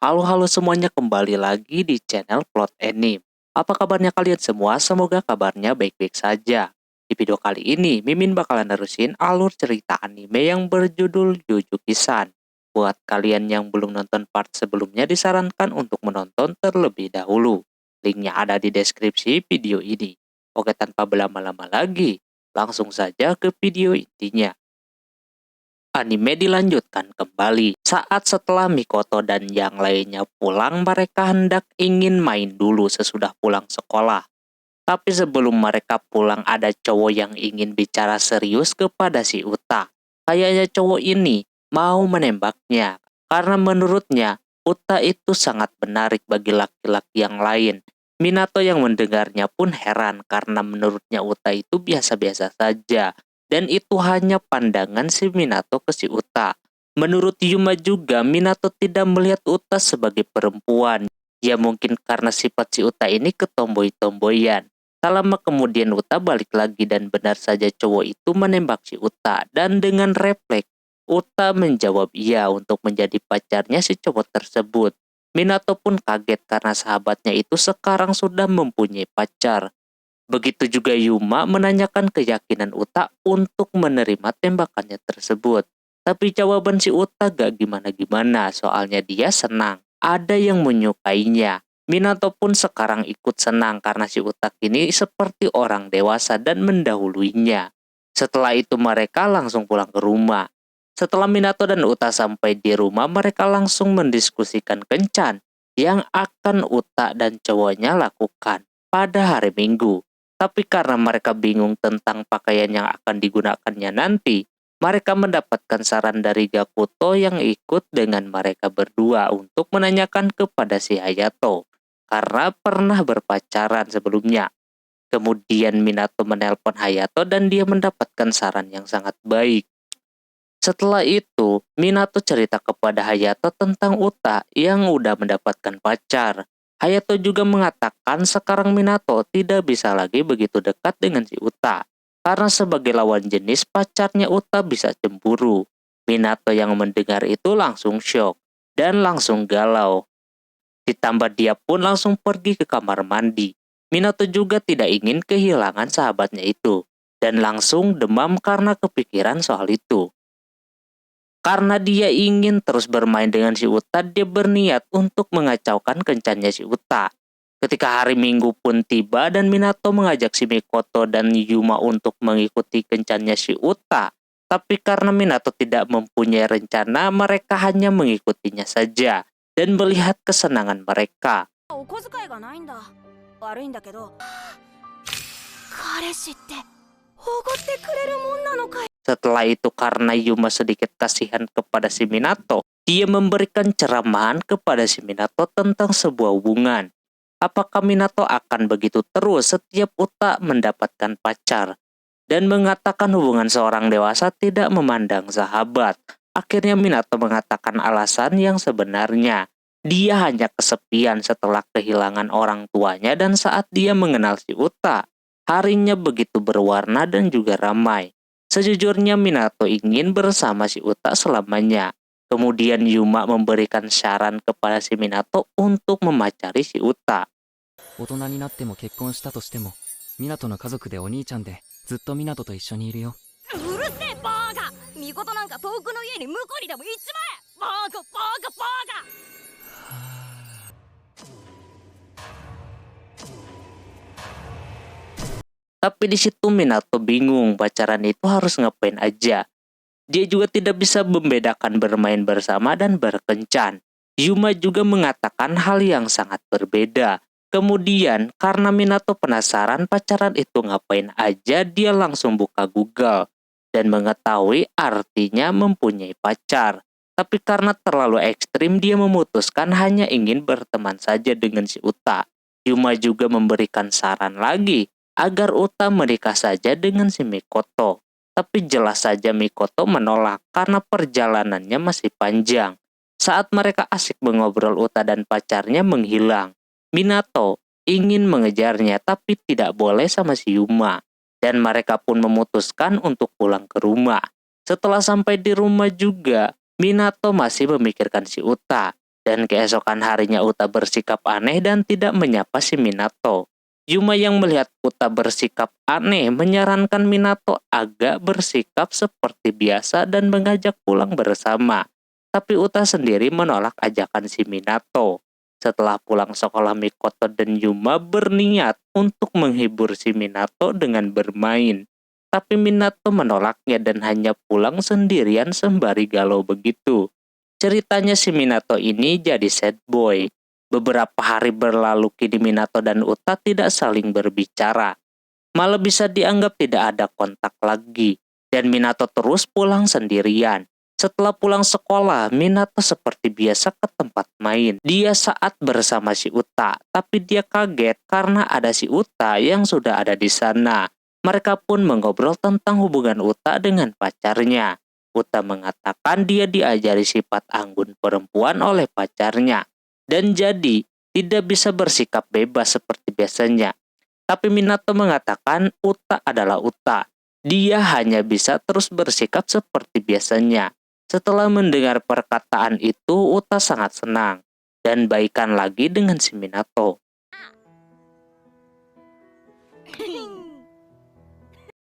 Halo semuanya, kembali lagi di channel Plot Anime. Apa kabarnya kalian semua? Semoga kabarnya baik-baik saja. Di video kali ini, Mimin bakalan nerusin alur cerita anime yang berjudul Jujutsu Kaisen. Buat kalian yang belum nonton part sebelumnya, disarankan untuk menonton terlebih dahulu. Linknya ada di deskripsi video ini. Oke, tanpa berlama-lama lagi, langsung saja ke video intinya. Anime dilanjutkan kembali. Saat setelah Mikoto dan yang lainnya pulang, mereka hendak ingin main dulu sesudah pulang sekolah. Tapi sebelum mereka pulang, ada cowok yang ingin bicara serius kepada si Uta. Kayaknya cowok ini mau menembaknya. Karena menurutnya, Uta itu sangat menarik bagi laki-laki yang lain. Minato yang mendengarnya pun heran karena menurutnya Uta itu biasa-biasa saja. Dan itu hanya pandangan si Minato ke si Uta. Menurut Yuma juga, Minato tidak melihat Uta sebagai perempuan. Ya mungkin karena sifat si Uta ini ketomboy-tomboyan. Tak lama kemudian Uta balik lagi dan benar saja cowok itu menembak si Uta. Dan dengan refleks, Uta menjawab iya untuk menjadi pacarnya si cowok tersebut. Minato pun kaget karena sahabatnya itu sekarang sudah mempunyai pacar. Begitu juga Yuma menanyakan keyakinan Uta untuk menerima tembakannya tersebut. Tapi jawaban si Uta gak gimana-gimana, soalnya dia senang. Ada yang menyukainya. Minato pun sekarang ikut senang karena si Uta kini seperti orang dewasa dan mendahuluinya. Setelah itu mereka langsung pulang ke rumah. Setelah Minato dan Uta sampai di rumah, mereka langsung mendiskusikan kencan yang akan Uta dan cowoknya lakukan pada hari Minggu. Tapi karena mereka bingung tentang pakaian yang akan digunakannya nanti, mereka mendapatkan saran dari Gakuto yang ikut dengan mereka berdua untuk menanyakan kepada si Hayato, karena pernah berpacaran sebelumnya. Kemudian Minato menelpon Hayato dan dia mendapatkan saran yang sangat baik. Setelah itu, Minato cerita kepada Hayato tentang Uta yang udah mendapatkan pacar. Hayato juga mengatakan sekarang Minato tidak bisa lagi begitu dekat dengan si Uta. Karena sebagai lawan jenis pacarnya Uta bisa cemburu. Minato yang mendengar itu langsung syok dan langsung galau. Ditambah dia pun langsung pergi ke kamar mandi. Minato juga tidak ingin kehilangan sahabatnya itu. Dan langsung demam karena kepikiran soal itu. Karena dia ingin terus bermain dengan si Uta, dia berniat untuk mengacaukan kencannya si Uta. Ketika hari Minggu pun tiba dan Minato mengajak si Mikoto dan Yuma untuk mengikuti kencannya si Uta. Tapi karena Minato tidak mempunyai rencana, mereka hanya mengikutinya saja dan melihat kesenangan mereka. Setelah itu karena Yuma sedikit kasihan kepada si Minato, dia memberikan ceramahan kepada si Minato tentang sebuah hubungan. Apakah Minato akan begitu terus setiap Uta mendapatkan pacar? Dan mengatakan hubungan seorang dewasa tidak memandang sahabat. Akhirnya Minato mengatakan alasan yang sebenarnya. Dia hanya kesepian setelah kehilangan orang tuanya dan saat dia mengenal si Uta. Harinya begitu berwarna dan juga ramai. Sejujurnya Minato ingin bersama si Uta selamanya. Kemudian Yuma memberikan saran kepada si Minato untuk memacari si Uta. 大人になっても結婚したとしても、湊の家族でお兄ちゃんでずっと湊と一緒にいるよ。うるせえバーガー、ミコトなんか遠くの家に向こうにでも行っちまえ。バーガーバーガーバーガー。Tapi di situ Minato bingung pacaran itu harus ngapain aja. Dia juga tidak bisa membedakan bermain bersama dan berkencan. Yuma juga mengatakan hal yang sangat berbeda. Kemudian karena Minato penasaran pacaran itu ngapain aja, dia langsung buka Google dan mengetahui artinya mempunyai pacar. Tapi karena terlalu ekstrim, dia memutuskan hanya ingin berteman saja dengan si Uta. Yuma juga memberikan saran lagi agar Uta menikah saja dengan si Mikoto. Tapi jelas saja Mikoto menolak karena perjalanannya masih panjang. Saat mereka asik mengobrol, Uta dan pacarnya menghilang. Minato ingin mengejarnya tapi tidak boleh sama si Yuma. Dan mereka pun memutuskan untuk pulang ke rumah. Setelah sampai di rumah juga, Minato masih memikirkan si Uta. Dan keesokan harinya Uta bersikap aneh dan tidak menyapa si Minato. Yuma yang melihat Uta bersikap aneh menyarankan Minato agak bersikap seperti biasa dan mengajak pulang bersama. Tapi Uta sendiri menolak ajakan si Minato. Setelah pulang sekolah, Mikoto dan Yuma berniat untuk menghibur si Minato dengan bermain. Tapi Minato menolaknya dan hanya pulang sendirian sembari galau begitu. Ceritanya si Minato ini jadi sad boy. Beberapa hari berlalu kini Minato dan Uta tidak saling berbicara. Malah bisa dianggap tidak ada kontak lagi. Dan Minato terus pulang sendirian. Setelah pulang sekolah, Minato seperti biasa ke tempat main. Dia saat bersama si Uta, tapi dia kaget karena ada si Uta yang sudah ada di sana. Mereka pun mengobrol tentang hubungan Uta dengan pacarnya. Uta mengatakan dia diajari sifat anggun perempuan oleh pacarnya. Dan jadi tidak bisa bersikap bebas seperti biasanya. Tapi Minato mengatakan Uta adalah Uta. Dia hanya bisa terus bersikap seperti biasanya. Setelah mendengar perkataan itu, Uta sangat senang dan baikan lagi dengan si Minato.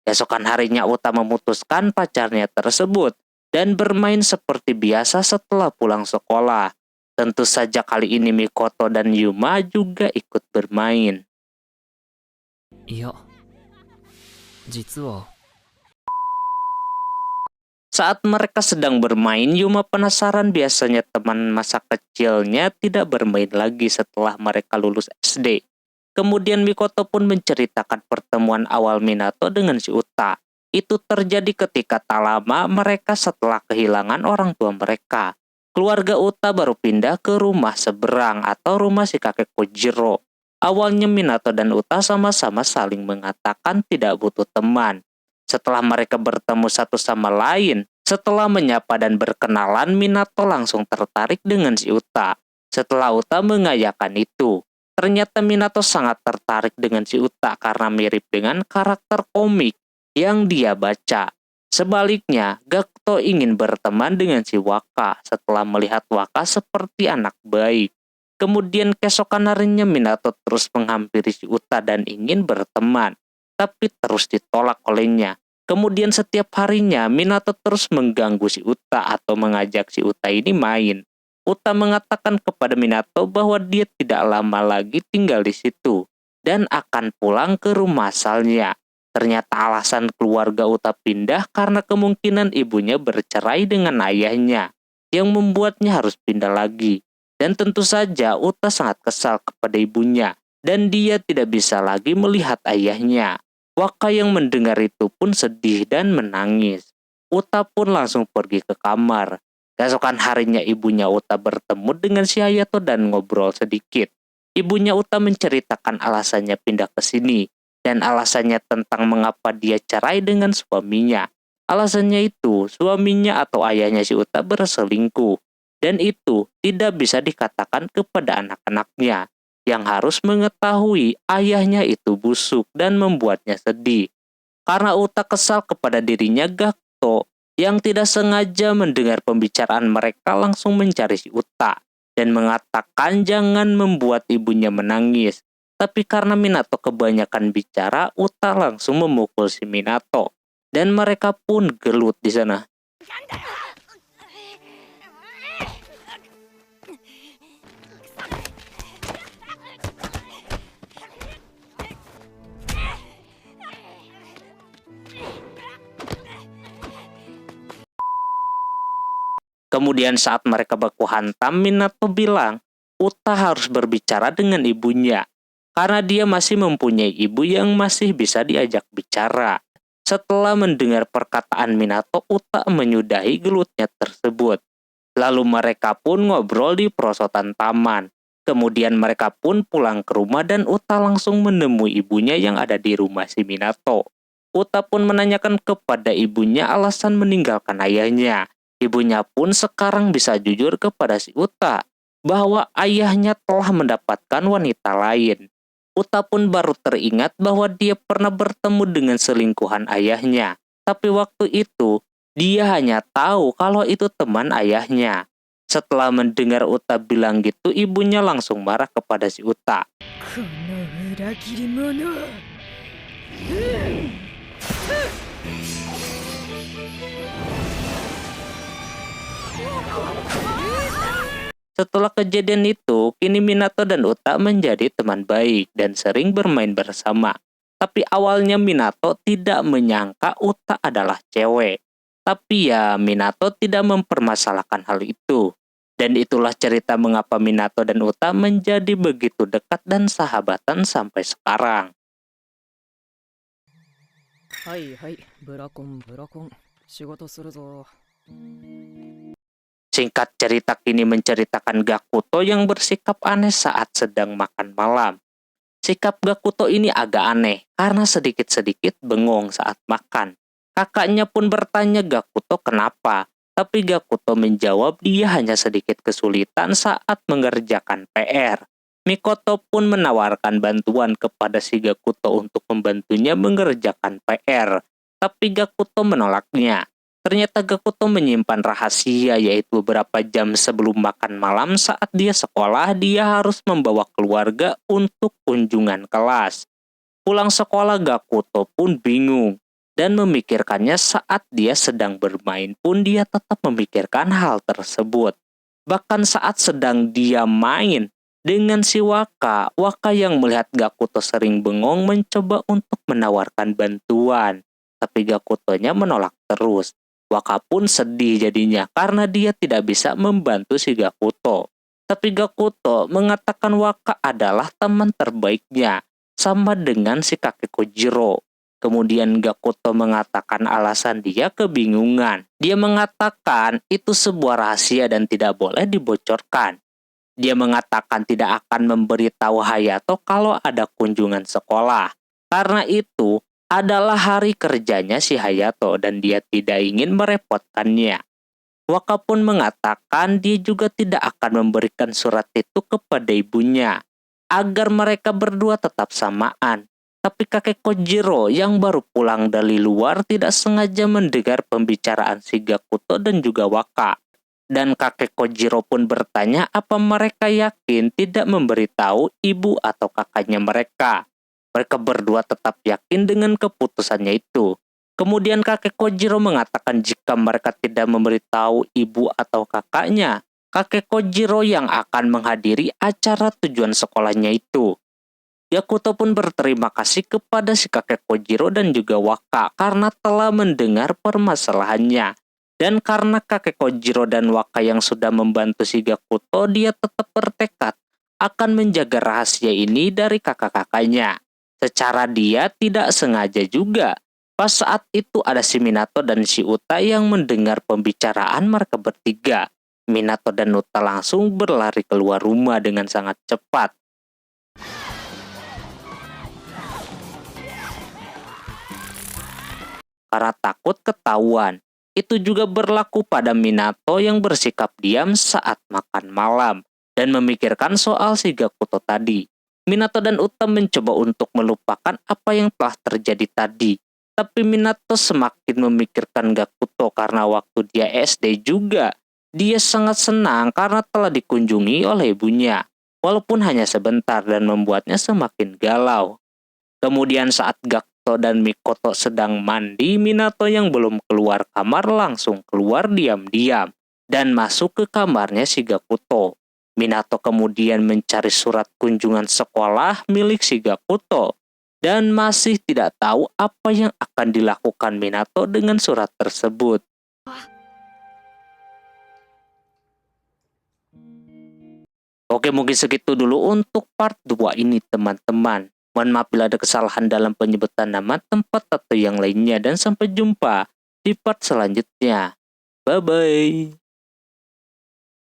Esokan harinya Uta memutuskan pacarnya tersebut dan bermain seperti biasa setelah pulang sekolah. Tentu saja kali ini Mikoto dan Yuma juga ikut bermain. いや、実は Saat mereka sedang bermain, Yuma penasaran biasanya teman masa kecilnya tidak bermain lagi setelah mereka lulus SD. Kemudian Mikoto pun menceritakan pertemuan awal Minato dengan si Uta. Itu terjadi ketika tak lama mereka setelah kehilangan orang tua mereka. Keluarga Uta baru pindah ke rumah seberang atau rumah si kakek Kojiro. Awalnya Minato dan Uta sama-sama saling mengatakan tidak butuh teman. Setelah mereka bertemu satu sama lain, setelah menyapa dan berkenalan, Minato langsung tertarik dengan si Uta. Setelah Uta mengayakan itu, ternyata Minato sangat tertarik dengan si Uta karena mirip dengan karakter komik yang dia baca. Sebaliknya, Gakuto ingin berteman dengan si Waka setelah melihat Waka seperti anak baik. Kemudian keesokan harinya Minato terus menghampiri si Uta dan ingin berteman, tapi terus ditolak olehnya. Kemudian setiap harinya Minato terus mengganggu si Uta atau mengajak si Uta ini main. Uta mengatakan kepada Minato bahwa dia tidak lama lagi tinggal di situ dan akan pulang ke rumah asalnya. Ternyata alasan keluarga Uta pindah karena kemungkinan ibunya bercerai dengan ayahnya, yang membuatnya harus pindah lagi. Dan tentu saja Uta sangat kesal kepada ibunya, dan dia tidak bisa lagi melihat ayahnya. Waka yang mendengar itu pun sedih dan menangis. Uta pun langsung pergi ke kamar. Keesokan harinya ibunya Uta bertemu dengan si Hayato dan ngobrol sedikit. Ibunya Uta menceritakan alasannya pindah ke sini, dan alasannya tentang mengapa dia cerai dengan suaminya. Alasannya itu, suaminya atau ayahnya si Uta berselingkuh. Dan itu tidak bisa dikatakan kepada anak-anaknya, yang harus mengetahui ayahnya itu busuk dan membuatnya sedih. Karena Uta kesal kepada dirinya, Gakuto yang tidak sengaja mendengar pembicaraan mereka langsung mencari si Uta dan mengatakan jangan membuat ibunya menangis. Tapi karena Minato kebanyakan bicara, Uta langsung memukul si Minato. Dan mereka pun gelut di sana. Kemudian saat mereka baku hantam, Minato bilang, Uta harus berbicara dengan ibunya. Karena dia masih mempunyai ibu yang masih bisa diajak bicara. Setelah mendengar perkataan Minato, Uta menyudahi gelutnya tersebut. Lalu mereka pun ngobrol di perosotan taman. Kemudian mereka pun pulang ke rumah dan Uta langsung menemui ibunya yang ada di rumah si Minato. Uta pun menanyakan kepada ibunya alasan meninggalkan ayahnya. Ibunya pun sekarang bisa jujur kepada si Uta bahwa ayahnya telah mendapatkan wanita lain. Uta pun baru teringat bahwa dia pernah bertemu dengan selingkuhan ayahnya. Tapi waktu itu, dia hanya tahu kalau itu teman ayahnya. Setelah mendengar Uta bilang gitu, ibunya langsung marah kepada si Uta. この裏切り者 Setelah kejadian itu, kini Minato dan Uta menjadi teman baik dan sering bermain bersama. Tapi awalnya Minato tidak menyangka Uta adalah cewek. Tapi ya Minato tidak mempermasalahkan hal itu. Dan itulah cerita mengapa Minato dan Uta menjadi begitu dekat dan sahabatan sampai sekarang. はいはい、ブラコンブラコン、仕事するぞ。 Singkat cerita kini menceritakan Gakuto yang bersikap aneh saat sedang makan malam. Sikap Gakuto ini agak aneh karena sedikit-sedikit bengong saat makan. Kakaknya pun bertanya Gakuto kenapa, tapi Gakuto menjawab dia hanya sedikit kesulitan saat mengerjakan PR. Mikoto pun menawarkan bantuan kepada si Gakuto untuk membantunya mengerjakan PR, tapi Gakuto menolaknya. Ternyata Gakuto menyimpan rahasia, yaitu beberapa jam sebelum makan malam saat dia sekolah, dia harus membawa keluarga untuk kunjungan kelas. Pulang sekolah Gakuto pun bingung, dan memikirkannya saat dia sedang bermain pun dia tetap memikirkan hal tersebut. Bahkan saat sedang dia main dengan si Waka, Waka yang melihat Gakuto sering bengong mencoba untuk menawarkan bantuan, tapi Gakutonya menolak terus. Waka pun sedih jadinya karena dia tidak bisa membantu si Gakuto. Tapi Gakuto mengatakan Waka adalah teman terbaiknya, sama dengan si kakek Kojiro. Kemudian Gakuto mengatakan alasan dia kebingungan. Dia mengatakan itu sebuah rahasia dan tidak boleh dibocorkan. Dia mengatakan tidak akan memberitahu Hayato kalau ada kunjungan sekolah. Karena itu adalah hari kerjanya si Hayato dan dia tidak ingin merepotkannya. Waka pun mengatakan dia juga tidak akan memberikan surat itu kepada ibunya agar mereka berdua tetap samaan. Tapi kakek Kojiro yang baru pulang dari luar tidak sengaja mendengar pembicaraan si Gakuto dan juga Waka. Dan kakek Kojiro pun bertanya apa mereka yakin tidak memberitahu ibu atau kakaknya mereka. Mereka berdua tetap yakin dengan keputusannya itu. Kemudian kakek Kojiro mengatakan jika mereka tidak memberitahu ibu atau kakaknya, kakek Kojiro yang akan menghadiri acara tujuan sekolahnya itu. Gakuto pun berterima kasih kepada si kakek Kojiro dan juga Waka karena telah mendengar permasalahannya. Dan karena kakek Kojiro dan Waka yang sudah membantu si Gakuto, dia tetap bertekad akan menjaga rahasia ini dari kakak-kakaknya. Secara dia tidak sengaja juga. Pas saat itu ada si Minato dan si Uta yang mendengar pembicaraan mereka bertiga. Minato dan Uta langsung berlari keluar rumah dengan sangat cepat. Karena takut ketahuan. Itu juga berlaku pada Minato yang bersikap diam saat makan malam dan memikirkan soal si Gakuto tadi. Minato dan Uta mencoba untuk melupakan apa yang telah terjadi tadi. Tapi Minato semakin memikirkan Gakuto karena waktu dia SD juga. Dia sangat senang karena telah dikunjungi oleh ibunya. Walaupun hanya sebentar dan membuatnya semakin galau. Kemudian saat Gakuto dan Mikoto sedang mandi, Minato yang belum keluar kamar langsung keluar diam-diam dan masuk ke kamarnya si Gakuto. Minato kemudian mencari surat kunjungan sekolah milik si Gakuto dan masih tidak tahu apa yang akan dilakukan Minato dengan surat tersebut. Oke, mungkin segitu dulu untuk part 2 ini teman-teman. Mohon maaf bila ada kesalahan dalam penyebutan nama, tempat, atau yang lainnya. Dan sampai jumpa di part selanjutnya. Bye-bye.